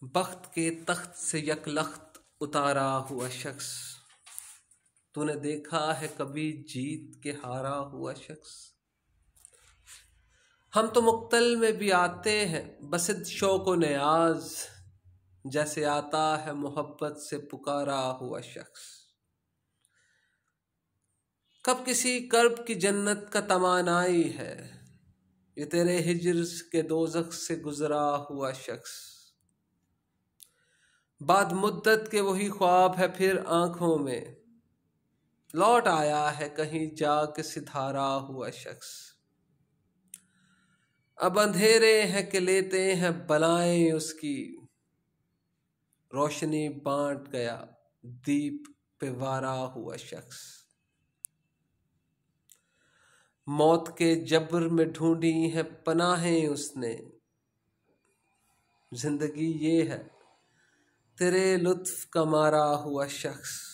बख्त के तख्त से यकलख्त उतारा हुआ शख्स, तूने देखा है कभी जीत के हारा हुआ शख्स। हम तो मुक्तल में भी आते हैं बसिद शौक़ नियाज, जैसे आता है मोहब्बत से पुकारा हुआ शख्स। कब किसी कर्ब की जन्नत का तमन्नाई है, ये तेरे हिज्र के दोज़ख से गुजरा हुआ शख्स। बाद मुद्दत के वही ख्वाब है फिर आंखों में, लौट आया है कहीं जाके सिधारा हुआ शख्स। अब अंधेरे हैं कि लेते हैं बलाएं उसकी, रोशनी बांट गया दीप पे वारा हुआ शख्स। मौत के जबर में ढूंढी है पनाहें उसने, जिंदगी ये है तेरे लुत्फ का मारा हुआ शख्स।